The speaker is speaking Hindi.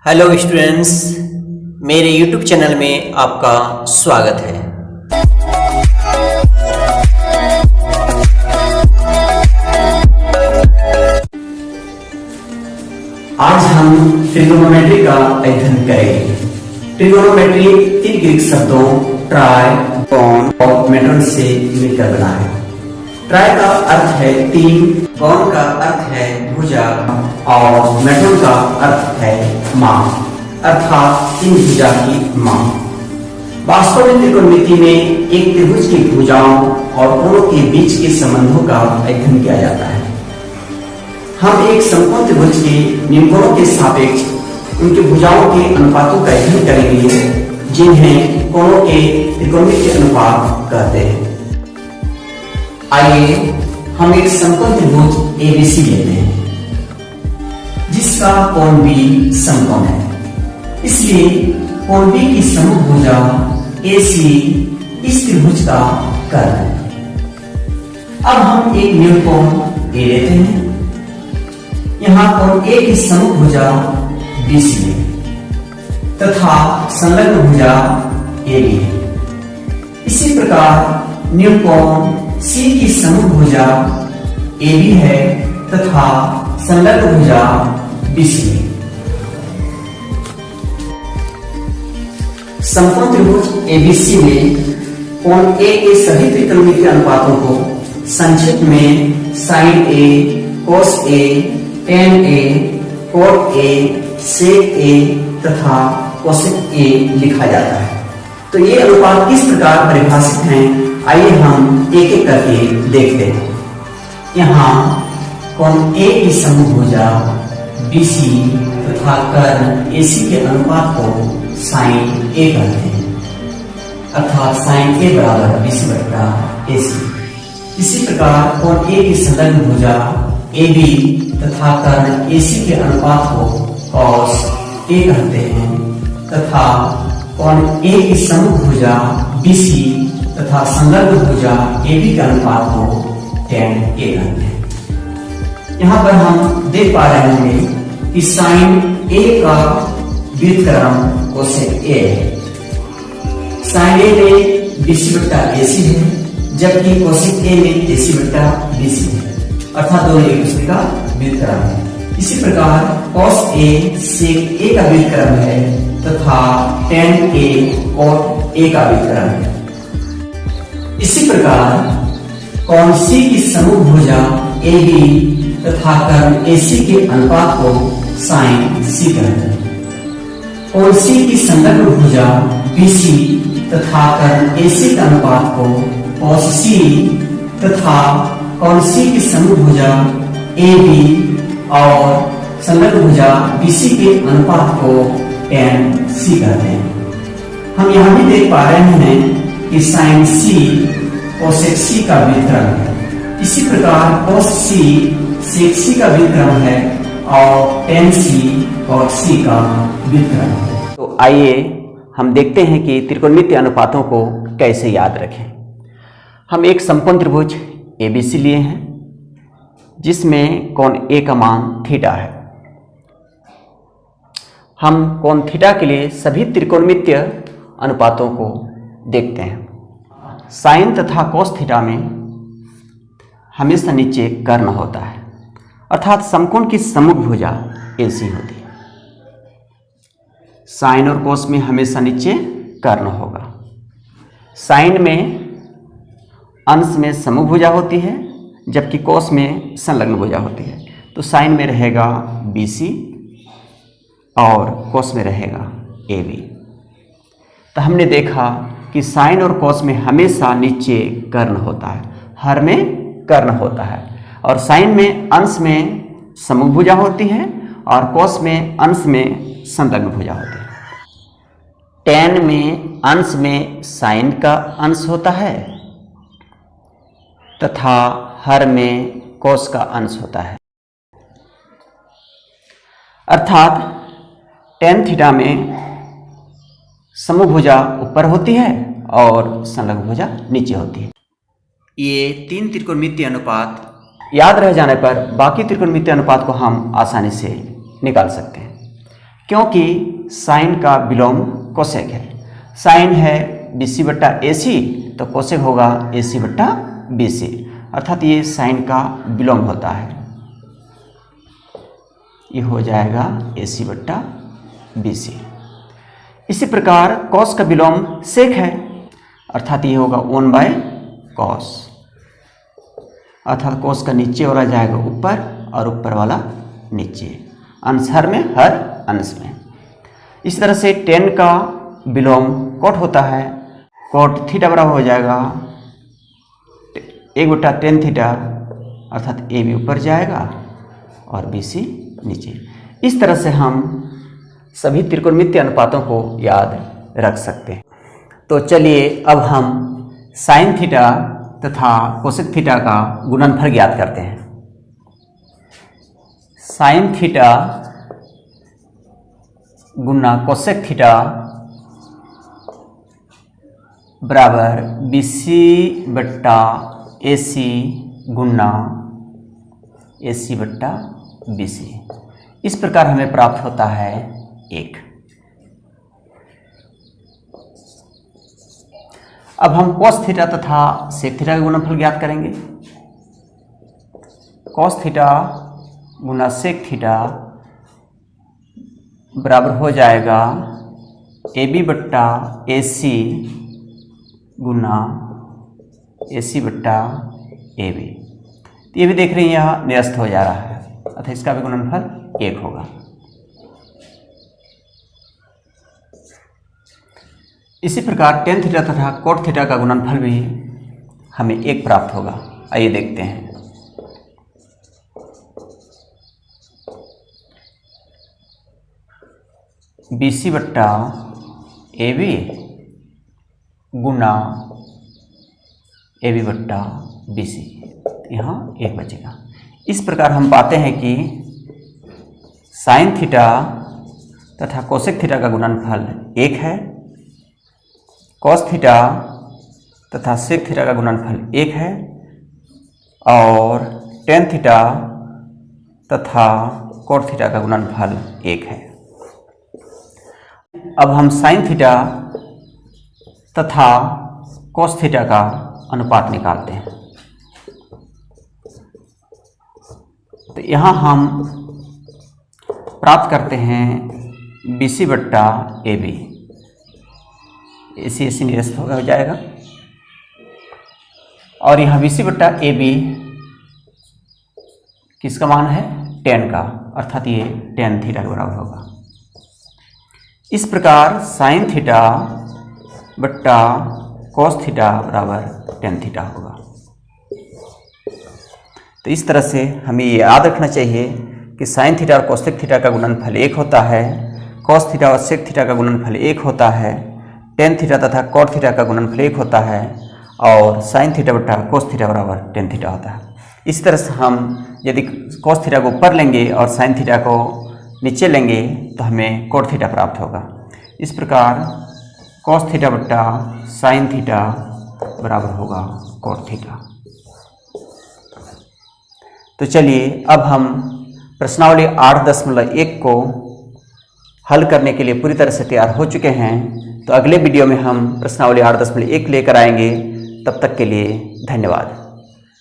हेलो स्टूडेंट्स, मेरे यूट्यूब चैनल में आपका स्वागत है। आज हम ट्रिगोनोमेट्री का अध्ययन करेंगे। ट्रिगोनोमेट्री तीन ग्रीक शब्दों ट्राई, कॉन और मेट्रॉन से मिलकर बना है। ट्राई का अर्थ है तीन, कॉन का अर्थ है भुजा और मेट्रॉन का अर्थ है माँ, अर्थात तीन भुजा की माँ। वास्तव में त्रिकोणमिति में एक त्रिभुज की भुजाओं और कोणों के बीच के संबंधों का अध्ययन किया जाता है। हम एक समकोण त्रिभुज के निम्नकोणों के सापेक्ष उनकी भुजाओं के अनुपातों का अध्ययन करेंगे, जिन्हें कोणों के त्रिकोणमितीय अनुपात कहते हैं। आइए हम एक समकोण त्रिभुज ABC लेते हैं, जिसका कोण B समकोण है। इसलिए कोण B की समूह भुजा AC इस त्रिभुज का कर्ण है। अब हम एक निम्नकोण A लेते हैं। यहाँ कोण A की समूह भुजा BC है तथा संलग्न भुजा AB है। इसी प्रकार निम्नकोण C की समूह भुजा AB है तथा संलग्न भुजा BC है। समकोण त्रिभुज ABC में कोण A के सभी त्रिकोणमितीय अनुपातों को संक्षिप्त में sin A, cos A, tan A, cot A, sec A तथा cosec A लिखा जाता है। तो ये अनुपात किस प्रकार परिभाषित हैं, आइए हम एक एक करके देखते हैं। यहाँ कोण A की समूह भुजा BC तथा कर्ण AC के अनुपात को sin A कहते हैं, अर्थात sin A बराबर BC बटा AC। इसी प्रकार कोण A की संलग्न भुजा AB तथा कर्ण AC के अनुपात को cos A कहते हैं तथा कोण A की समूह भुजा BC तथा संलग्न भुजा AB के अनुपात को tan A कहते हैं। यहाँ पर हम देख पा रहे होंगे कि sin A का व्युत्क्रम cosec A है। sin A में BC बटा AC है, जबकि cosec A में AC बटा BC है, अर्थात दोनों एक दूसरे का व्युत्क्रम है। इसी प्रकार cos A sec A का व्युत्क्रम है तथा tan A cot A का व्युत्क्रम है। इसी प्रकार कोण C की समूह भुजा AB तथा कर्ण AC के अनुपात को sin C कहते हैं। कोण C की संलग्न भुजा BC तथा कर्ण AC के अनुपात को cos C तथा कोण C की समूह भुजा AB और संलग्न भुजा BC के अनुपात को tan C कहते हैं। हम यहाँ भी देख पा रहे हैं कि sin C cosec C का व्युत्क्रम है। इसी प्रकार cos C sec C का व्युत्क्रम है और tan C cot C का व्युत्क्रम है। तो आइए हम देखते हैं कि त्रिकोणमितीय अनुपातों को कैसे याद रखें। हम एक समकोण त्रिभुज ABC लिए हैं, जिसमें कोण A का मान थीटा है। हम कोण थीटा के लिए सभी त्रिकोणमितीय अनुपातों को देखते हैं। साइन तथा कोस थीटा में हमेशा नीचे कर्ण होता है, अर्थात समकोण की समूह भुजा AC होती है। साइन और कोस में हमेशा नीचे कर्ण होगा। साइन में अंश में समूह भुजा होती है, जबकि कोस में संलग्न भुजा होती है। तो साइन में रहेगा BC और कोस में रहेगा AB। तो हमने देखा कि साइन और कोस में हमेशा नीचे कर्ण होता है, हर में कर्ण होता है। और साइन में अंश में समूह भुजा होती है और कोस में अंश में संलग्न भुजा होती है। tan में अंश में साइन का अंश होता है तथा हर में कोस का अंश होता है, अर्थात tan थीटा में समूह भुजा ऊपर होती है और संलग्न भुजा नीचे होती है। ये तीन त्रिकोणमितीय अनुपात याद रह जाने पर बाकी त्रिकोणमितीय अनुपात को हम आसानी से निकाल सकते हैं। क्योंकि साइन का विलोम कोसेक है। साइन है BC बट्टा AC, तो कोसेक होगा AC बट्टा BC, अर्थात ये साइन का विलोम होता है। ये हो जाएगा AC बट्टा BC। इसी प्रकार कॉस का विलोम सेक है, अर्थात ये होगा 1 बाय कॉस, अर्थात कॉस का नीचे वाला जाएगा ऊपर और ऊपर वाला नीचे, अंश हर में हर अंश में। इस तरह से tan का विलोम कोट होता है, कोट थीटा बराबर हो जाएगा 1 बटा tan थीटा, अर्थात AB ऊपर जाएगा और BC नीचे। इस तरह से हम सभी त्रिकोणमितीय अनुपातों को याद रख सकते हैं। तो चलिए अब हम साइन थीटा तथा कोसेक थीटा का गुणनफल ज्ञात करते हैं। साइन थीटा गुना कोसेक थीटा बराबर BC बट्टा AC गुना AC बट्टा BC। इस प्रकार हमें प्राप्त होता है 1। अब हम cos थीटा तथा sec थीटा का गुणनफल ज्ञात करेंगे। cos थीटा गुना sec थीटा बराबर हो जाएगा AB बट्टा AC गुना AC बट्टा AB। तो ये भी देख रहे हैं यहाँ निरस्त हो जा रहा है, अतः इसका भी गुणनफल 1 होगा। इसी प्रकार tan थीटा तथा cot थीटा का गुणनफल भी हमें 1 प्राप्त होगा। आइए देखते हैं। BC बट्टा AB गुना AB बट्टा BC, यहाँ 1 बचेगा। इस प्रकार हम पाते हैं कि साइन थीटा तथा कोसेक थीटा का गुणनफल 1 है, कॉस थीटा तथा सेक थीटा का गुणनफल 1 है, और टेन थीटा तथा कोट थीटा का गुणनफल 1 है। अब हम साइन थीटा तथा कोस थीटा का अनुपात निकालते हैं। तो यहाँ हम प्राप्त करते हैं BC बट्टा AB, AC निरस्त हो जाएगा, और यहाँ BC बट्टा AB किसका मान है? tan का, अर्थात ये tan थीटा के बराबर होगा। इस प्रकार साइन थीटा बट्टा कॉस थीटा बराबर tan थीटा होगा। तो इस तरह से हमें ये याद रखना चाहिए कि साइन थीटा और कोसेक थीटा का गुणनफल 1 होता है, कॉस थीटा और सेक थीटा का गुणनफल 1 होता है, टेन थीटा तथा कॉट थीटा का गुणनफल 1 होता है, और साइन थीटा बट्टा कोस थीटा बराबर टेन थीटा होता है। इस तरह से हम यदि कोस थीटा को ऊपर लेंगे और साइन थीटा को नीचे लेंगे तो हमें कोट थीटा प्राप्त होगा। इस प्रकार कोस थीटा बट्टा साइन थीटा बराबर होगा कोट थीटा। तो चलिए अब हम प्रश्नावली 8.1 को हल करने के लिए पूरी तरह से तैयार हो चुके हैं। तो अगले वीडियो में हम प्रश्नावली 8.1 लेकर आएंगे। तब तक के लिए धन्यवाद।